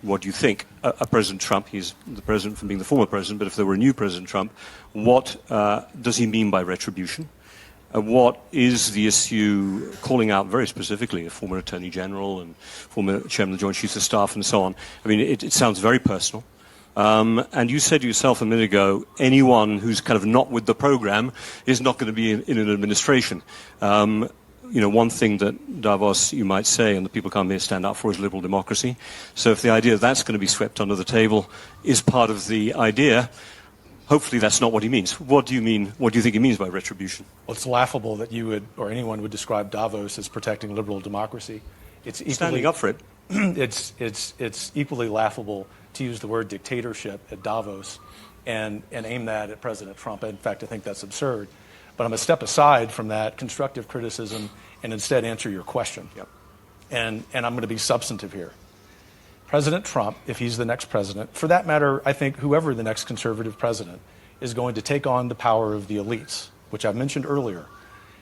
what do you think a President Trump, he's the president from being the former president, but if there were a new President Trump, what does he mean by retribution? What is the issue, calling out very specifically a former Attorney General and former Chairman of the Joint Chiefs of Staff and so on? I mean, it sounds very personal. And you said yourself a minute ago, anyone who's kind of not with the program is not going to be in an administration. One thing that Davos, you might say, and the people come here stand up for, is liberal democracy. So if the idea that's going to be swept under the table is part of the idea, hopefully that's not what he means. What do you mean? What do you think he means by retribution? Well, it's laughable that you would, or anyone would describe Davos as protecting liberal democracy. It's equally, standing up for it. It's equally laughable to use the word dictatorship at Davos and aim that at President Trump. In fact, I think that's absurd. But I'm going to step aside from that constructive criticism and instead answer your question. Yep. And I'm going to be substantive here. President Trump, if he's the next president, for that matter, I think whoever the next conservative president is going to take on the power of the elites, which I've mentioned earlier.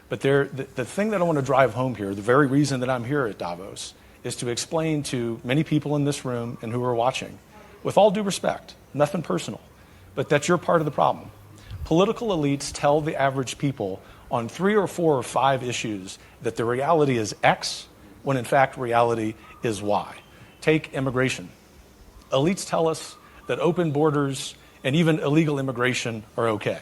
But the thing that I want to drive home here, the very reason that I'm here at Davos, is to explain to many people in this room and who are watching, with all due respect, nothing personal, but that you're part of the problem. Political elites tell the average people on 3 or 4 or 5 issues that the reality is X, when in fact reality is Y. Take immigration. Elites tell us that open borders and even illegal immigration are okay.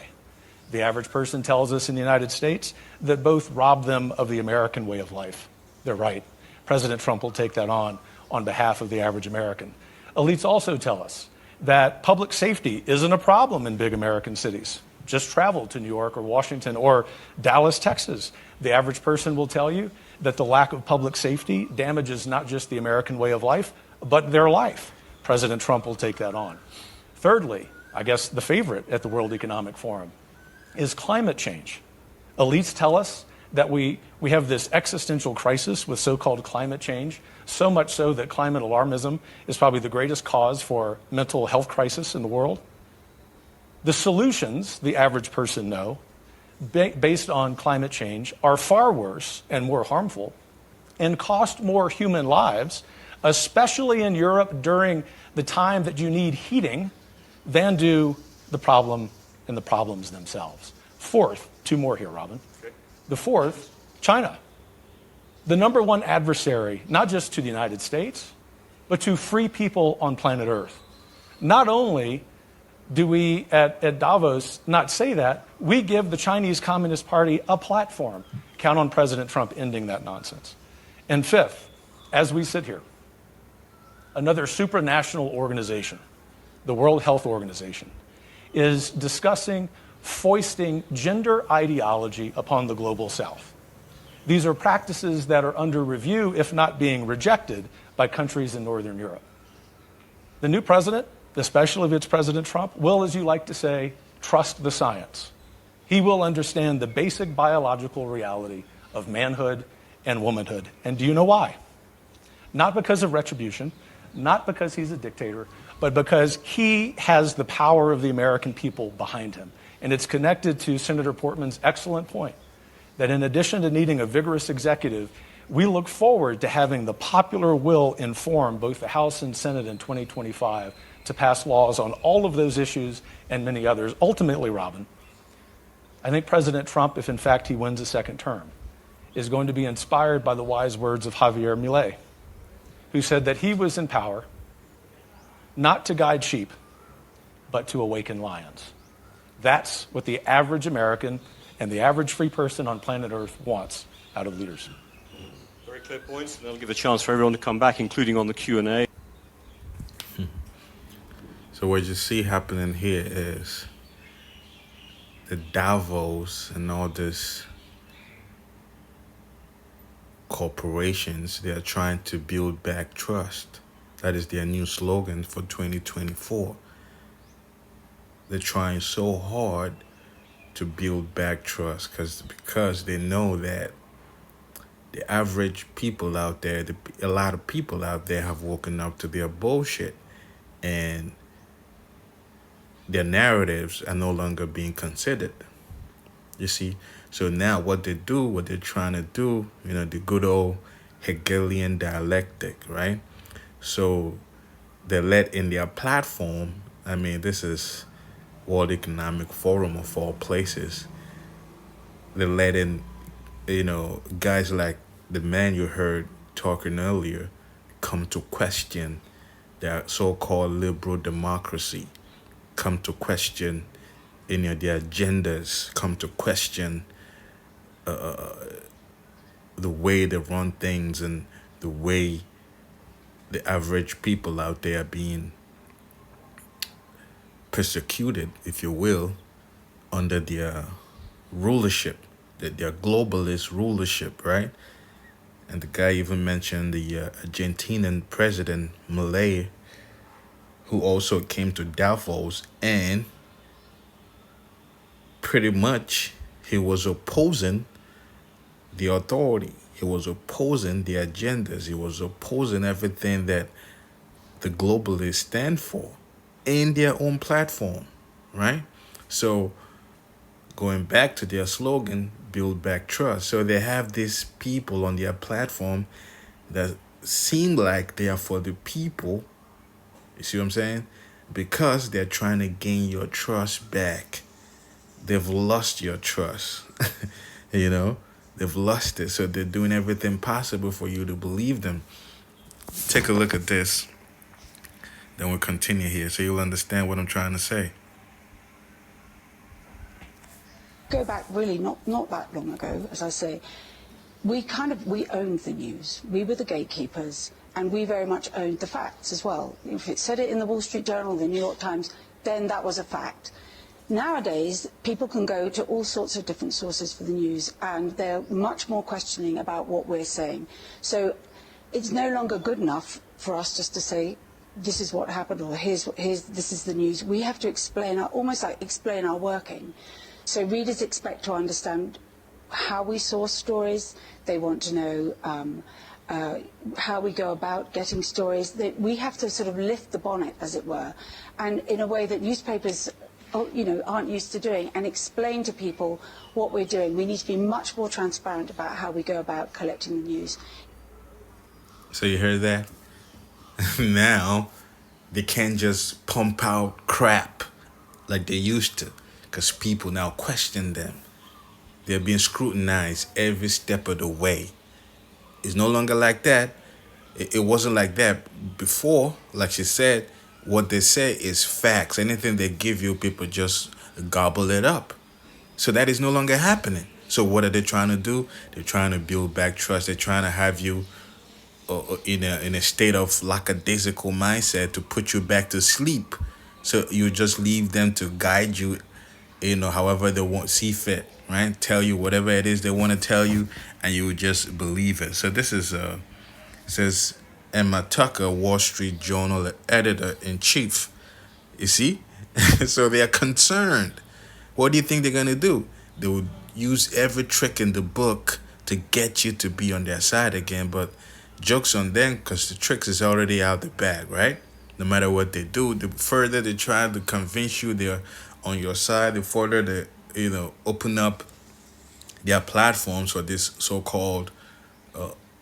The average person tells us in the United States that both rob them of the American way of life. They're right. President Trump will take that on behalf of the average American. Elites also tell us that public safety isn't a problem in big American cities. Just travel to New York or Washington or Dallas, Texas. The average person will tell you that the lack of public safety damages not just the American way of life, but their life. President Trump will take that on. Thirdly, I guess the favorite at the World Economic Forum is climate change. Elites tell us that we have this existential crisis with so-called climate change, so much so that climate alarmism is probably the greatest cause for mental health crisis in the world. The solutions, the average person know, based on climate change are far worse and more harmful and cost more human lives, especially in Europe during the time that you need heating, than do the problem and the problems themselves. Fourth, 2 more here, Robin. Okay. The fourth, China. The number one adversary, not just to the United States, but to free people on planet Earth. Not only do we at Davos not say that, we give the Chinese Communist Party a platform. Count on President Trump ending that nonsense. And fifth, as we sit here, another supranational organization, the World Health Organization, is discussing foisting gender ideology upon the global South. These are practices that are under review, if not being rejected, by countries in Northern Europe. The new president, especially if it's President Trump, will, as you like to say, trust the science. He will understand the basic biological reality of manhood and womanhood. And do you know why? Not because of retribution, not because he's a dictator, but because he has the power of the American people behind him. And it's connected to Senator Portman's excellent point that in addition to needing a vigorous executive, we look forward to having the popular will inform both the House and Senate in 2025 to pass laws on all of those issues and many others. Ultimately, Robin, I think President Trump, if in fact he wins a second term, is going to be inspired by the wise words of Javier Milei, who said that he was in power not to guide sheep, but to awaken lions. That's what the average American and the average free person on planet Earth wants out of leaders. Very clear points, and that'll give a chance for everyone to come back, including on the Q&A. So what you see happening here is the Davos and all this corporations, they are trying to build back trust. That is their new slogan for 2024. They're trying so hard to build back trust because they know that the average people out there, a lot of people out there have woken up to their bullshit, and their narratives are no longer being considered. You see? So now what they're trying to do, the good old Hegelian dialectic, right? So they let in their platform. I mean, this is World Economic Forum of all places. They let in, guys like the man you heard talking earlier come to question their so-called liberal democracy, come to question, their agendas, come to question the way they run things and the way the average people out there are being persecuted, if you will, under their rulership, their globalist rulership, right? And the guy even mentioned the Argentinian president Milei, who also came to Davos, and pretty much he was opposing the authority. He was opposing the agendas. He was opposing everything that the globalists stand for in their own platform, right? So going back to their slogan, build back trust. So they have these people on their platform that seem like they are for the people. You see what I'm saying? Because they're trying to gain your trust back. They've lost your trust. They've lost it. So they're doing everything possible for you to believe them. Take a look at this. Then we'll continue here so you'll understand what I'm trying to say. Go back really not that long ago, as I say, we owned the news. We were the gatekeepers, and we very much owned the facts as well. If it said it in the Wall Street Journal, the New York Times, then that was a fact. Nowadays, people can go to all sorts of different sources for the news, and they're much more questioning about what we're saying. So it's no longer good enough for us just to say, this is what happened, or this is the news. We have to explain our working. So readers expect to understand how we source stories. They want to know how we go about getting stories. We have to sort of lift the bonnet, as it were, and in a way that newspapers aren't used to doing, and explain to people what we're doing. We need to be much more transparent about how we go about collecting the news. So you heard that? Now they can't just pump out crap like they used to, because people now question them. They're being scrutinized every step of the way. It's no longer like that. It wasn't like that before. Like she said, what they say is facts. Anything they give you, people just gobble it up. So that is no longer happening. So what are they trying to do? They're trying to build back trust. They're trying to have you in a state of lackadaisical mindset to put you back to sleep. So you just leave them to guide you, however they want, see fit, right? Tell you whatever it is they want to tell you, and you would just believe it. So this is says Emma Tucker, Wall Street Journal editor-in-chief. You see? So they are concerned. What do you think they're going to do? They would use every trick in the book to get you to be on their side again. But joke's on them, because the tricks is already out the bag, right? No matter what they do, the further they try to convince you they're on your side, the further they, open up their platforms for this so-called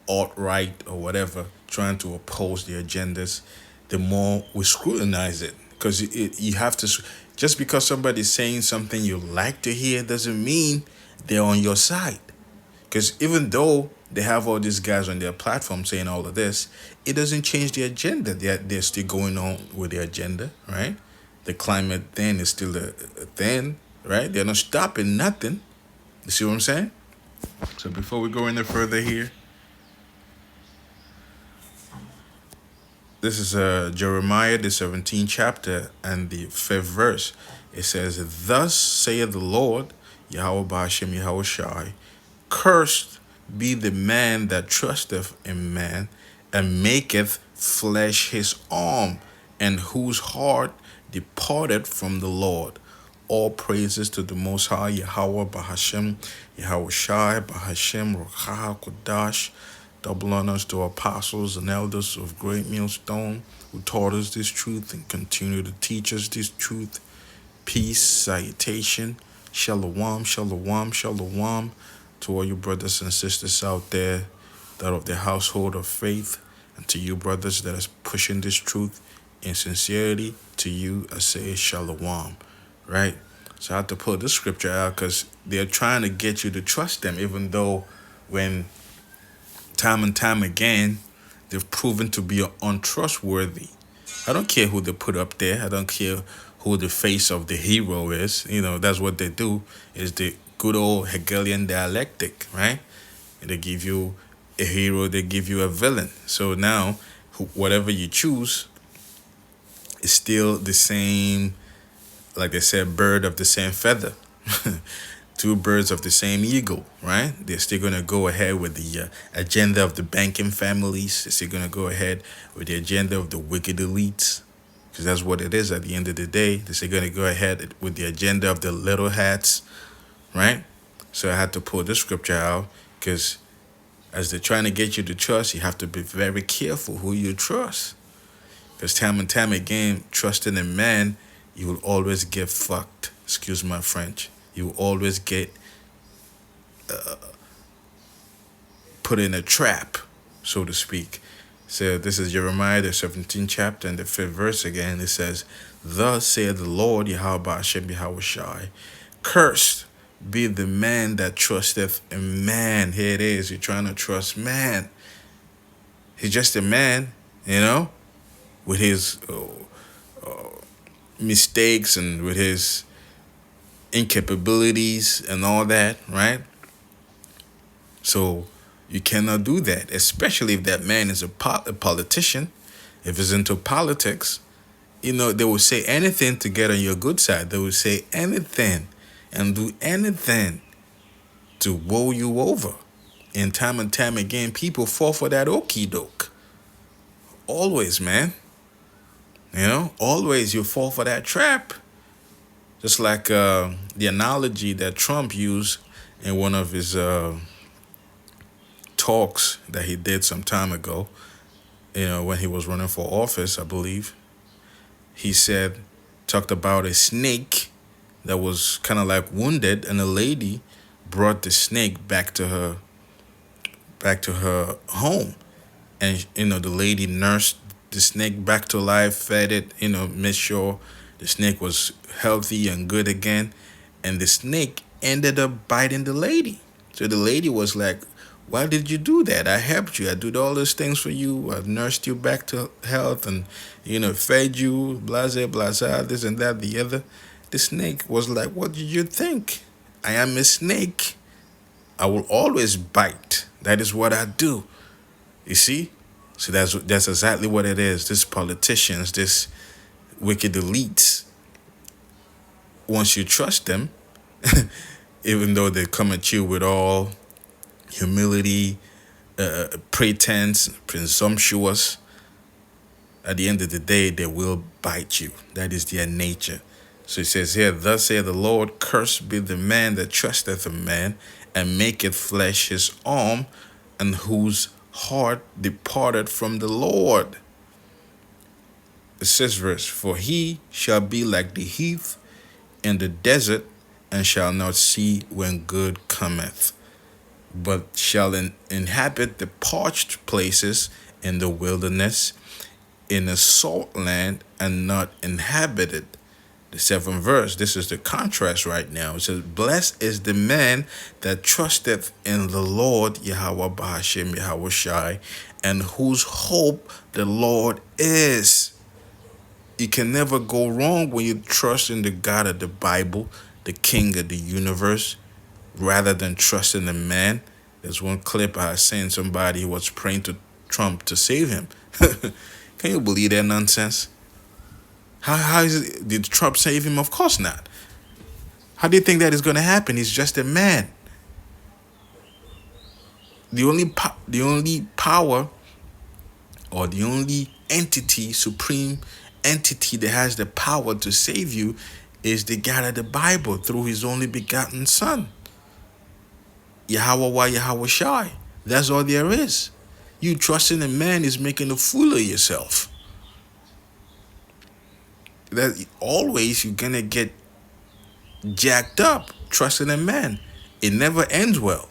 alt-right or whatever, trying to oppose their agendas, the more we scrutinize it. Because you have to, just because somebody's saying something you like to hear doesn't mean they're on your side. Because even though they have all these guys on their platform saying all of this, it doesn't change the agenda. They're still going on with their agenda, right? The climate thing is still a thing, right? They're not stopping nothing. You see what I'm saying? So before we go any further here, this is Jeremiah, the 17th chapter and the 5th verse. It says, "Thus saith the Lord, Yahweh Ba'ashem Yahweh Shai, cursed be the man that trusteth in man, and maketh flesh his arm, and whose heart departed from the Lord." All praises to the Most High, Yahweh Ba'ashem Yahweh Shai, Ba'ashem Ruach Kodash. Double honors to apostles and elders of Great Millstone who taught us this truth and continue to teach us this truth. Peace, salutation, shalom, shalom, shalom to all you brothers and sisters out there that of the household of faith, and to you brothers that is pushing this truth In sincerity to you, I say shalom, right? So I have to pull this scripture out because they're trying to get you to trust them, even though when time and time again, they've proven to be untrustworthy. I don't care who they put up there. I don't care who the face of the hero is. That's what they do, is the good old Hegelian dialectic, right? And they give you a hero, they give you a villain. So now, whatever you choose is still the same, like they said, bird of the same feather. Two birds of the same eagle, right? They're still going to go ahead with the agenda of the banking families. They're still going to go ahead with the agenda of the wicked elites, because that's what it is at the end of the day. They're still going to go ahead with the agenda of the little hats, right? So I had to pull this scripture out because as they're trying to get you to trust, you have to be very careful who you trust. Because time and time again, trusting in man, you will always get fucked. Excuse my French. You will always get put in a trap, so to speak. So this is Jeremiah, the 17th chapter and the 5th verse again. It says, "Thus saith the Lord, Yahweh Hashem Yahushai, cursed be the man that trusteth in man." Here it is. You're trying to trust man. He's just a man, with his mistakes and with his incapabilities and all that, right? So you cannot do that, especially if that man is a politician. If he's into politics, they will say anything to get on your good side. They will say anything and do anything to woe you over. And time again, people fall for that okie doke. Always, man. Always you fall for that trap. Just like the analogy that Trump used in one of his talks that he did some time ago, when he was running for office, I believe. He talked about a snake that was kind of like wounded, and a lady brought the snake back to her home. And, the lady nursed the snake back to life, fed it, made sure the snake was healthy and good again. And the snake ended up biting the lady. So the lady was like, "Why did you do that? I helped you. I did all those things for you. I nursed you back to health and, fed you, blase, this and that, the other." The snake was like, "What did you think? I am a snake. I will always bite. That is what I do." You see? So that's exactly what it is. These politicians, this wicked elites, once you trust them, even though they come at you with all humility, pretense, presumptuous, at the end of the day, they will bite you. That is their nature. So it says here, "Thus saith the Lord, cursed be the man that trusteth in man, and maketh flesh his arm, and whose heart departed from the Lord." The 6th verse, "For he shall be like the heath in the desert, and shall not see when good cometh, but shall inhabit the parched places in the wilderness, in a salt land, and not inhabited." The 7th verse, this is the contrast right now. It says, "Blessed is the man that trusteth in the Lord, Yahweh Bahashem Yahushai, and whose hope the Lord is." You can never go wrong when you trust in the God of the Bible, the King of the universe, rather than trusting in man. There's one clip I seen somebody was praying to Trump to save him. Can you believe that nonsense? Did Trump save him? Of course not. How do you think that is going to happen? He's just a man. The only power, or the only entity, supreme entity that has the power to save you, is the God of the Bible through his only begotten Son, Yahweh Yahushai. That's all there is. You trusting in man is making a fool of yourself. That always you're gonna get jacked up trusting in man. It never ends well.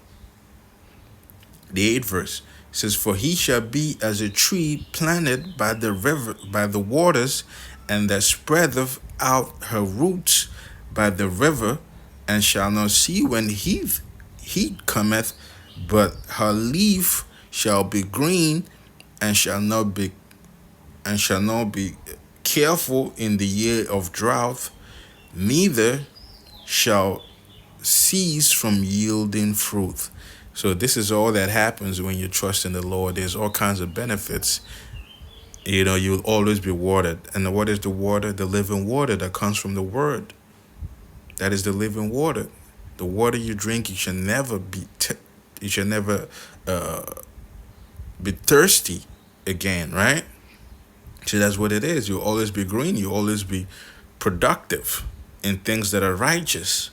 The 8th verse, It says, for he shall be as a tree planted by the river, by the waters, and that spreadeth out her roots by the river, and shall not see when heat cometh, but her leaf shall be green, and shall not be careful in the year of drought, neither shall cease from yielding fruit. So this is all that happens when you trust in the Lord. There's all kinds of benefits. You'll always be watered. And what is the water? The living water that comes from the word. That is the living water. The water you drink, you should never be thirsty again, right? So that's what it is. You'll always be green. You'll always be productive in things that are righteous.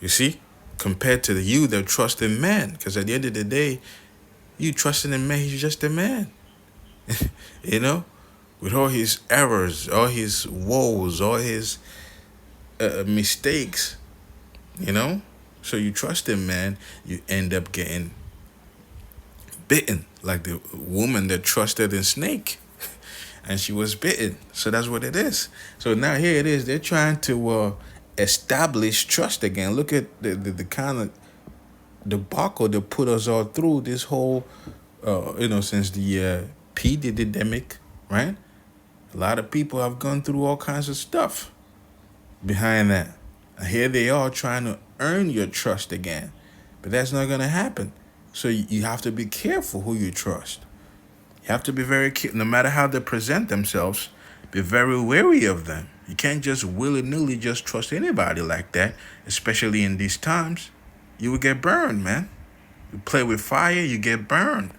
You see? Compared to you that trust in man. Because at the end of the day, you trusting in man, he's just a man. With all his errors, all his woes, all his mistakes, So you trust in man, you end up getting bitten, like the woman that trusted in snake. And she was bitten. So that's what it is. So now here it is. They're trying to establish trust again. Look at the kind of debacle that put us all through this whole, since the pandemic, right? A lot of people have gone through all kinds of stuff behind that. And here they are trying to earn your trust again. But that's not going to happen. So you have to be careful who you trust. You have to be very careful. No matter how they present themselves, be very wary of them. You can't just willy-nilly just trust anybody like that, especially in these times. You will get burned, man. You play with fire, you get burned.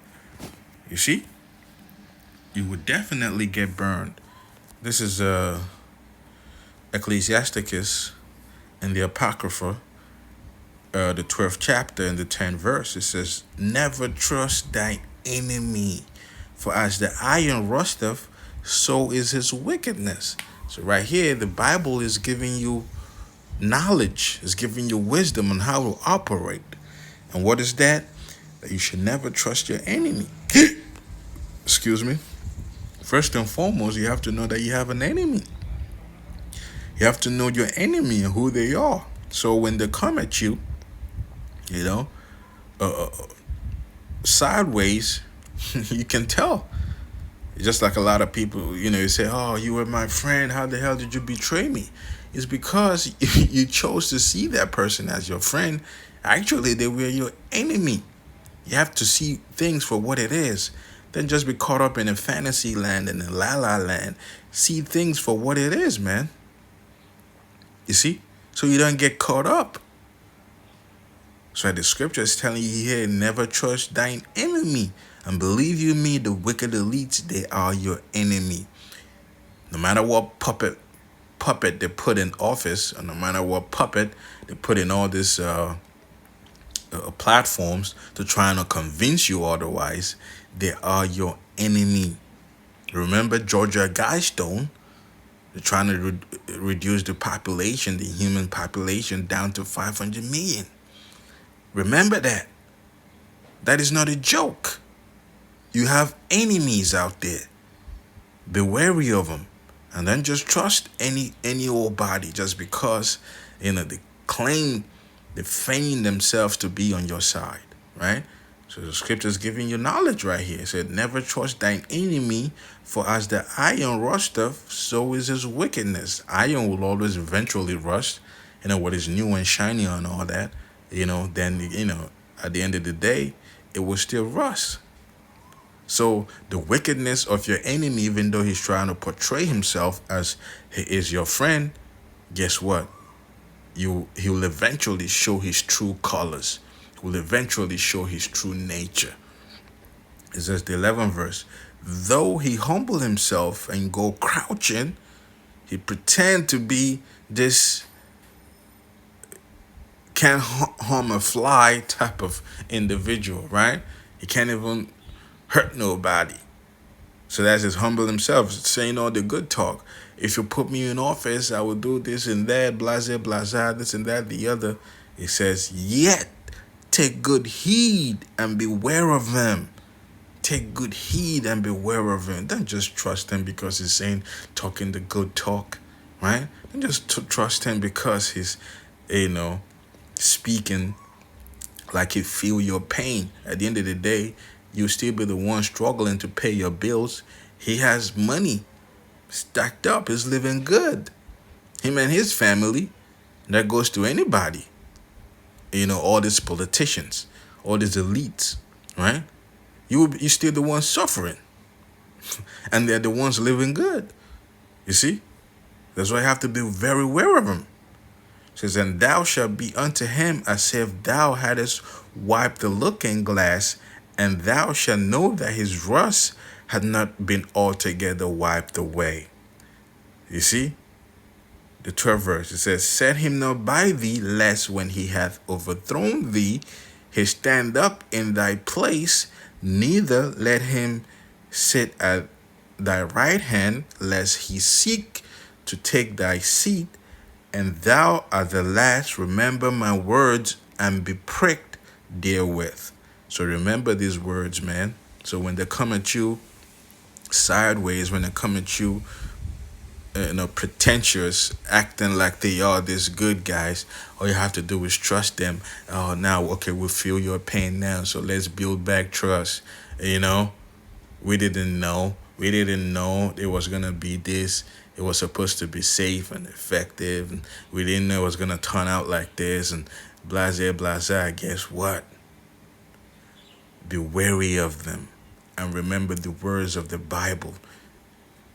You see? You would definitely get burned. This is Ecclesiasticus in the Apocrypha, the 12th chapter and the 10th verse. It says, never trust thy enemy, for as the iron rusteth, so is his wickedness. So right here, the Bible is giving you knowledge, is giving you wisdom on how to operate. And what is that? That you should never trust your enemy. Excuse me. First and foremost, you have to know that you have an enemy. You have to know your enemy and who they are. So when they come at you, sideways, you can tell. Just like a lot of people, you say, oh, you were my friend. How the hell did you betray me? It's because you chose to see that person as your friend. Actually, they were your enemy. You have to see things for what it is. Then just be caught up in a fantasy land and a la-la land. See things for what it is, man. You see? So you don't get caught up. So the scripture is telling you here, never trust thine enemy. And believe you me, the wicked elites, they are your enemy. No matter what puppet they put in office, or no matter what puppet they put in all these platforms to try and convince you otherwise, they are your enemy. Remember Georgia Guidestone? They're trying to reduce the population, the human population, down to 500 million. Remember that. That is not a joke. You have enemies out there. Be wary of them. And then just trust any old body just because, they feign themselves to be on your side, right? So the scripture is giving you knowledge right here. It said, never trust thine enemy, for as the iron rusteth, so is his wickedness. Iron will always eventually rust, what is new and shiny and all that, then, at the end of the day, it will still rust. So the wickedness of your enemy, even though he's trying to portray himself as he is your friend, guess what? He will eventually show his true colors. He will eventually show his true nature. It says the 11th verse, though he humble himself and go crouching, he pretend to be this can't harm a fly type of individual, right? He can't even hurt nobody. So that's his humble himself, saying all the good talk. If you put me in office, I will do this and that, blase, this and that, the other. It says, yet take good heed and beware of them. take good heed and beware of him. Don't just trust him because he's talking the good talk, right? Don't just trust him because he's, speaking like he feel your pain. At the end of the day, you'll still be the one struggling to pay your bills. He has money stacked up. He's living good. Him and his family. That goes to anybody. All these politicians, all these elites, right? You're still the ones suffering. And they're the ones living good. You see? That's why you have to be very aware of him. It says, and thou shalt be unto him as if thou hadst wiped the looking glass, and thou shalt know that his rust had not been altogether wiped away. You see? The 12th verse, it says, set him not by thee, lest when he hath overthrown thee, he stand up in thy place, neither let him sit at thy right hand, lest he seek to take thy seat. And thou art the last, remember my words and be pricked therewith. So remember these words, man. So when they come at you sideways, when they come at you, pretentious, acting like they are these good guys, all you have to do is trust them. Oh, now, okay, we feel your pain now, so let's build back trust. We didn't know. We didn't know it was going to be this. It was supposed to be safe and effective. And we didn't know it was going to turn out like this. And blase. Guess what? Be wary of them. And remember the words of the Bible.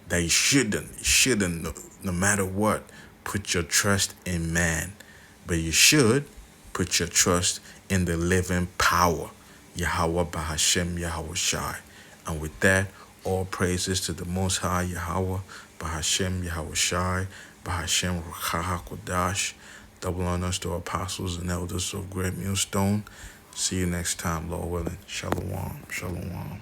That you shouldn't, no matter what, put your trust in man. But you should put your trust in the living power. Yahweh Bahashem Yahweh Shai. And with that, all praises to the Most High Yahweh Bahashem Yahweh Shai, Bahashem Ruach HaKodash. Double honors to apostles and elders of Great Millstone. See you next time, Lord willing. Shalom. Shalom.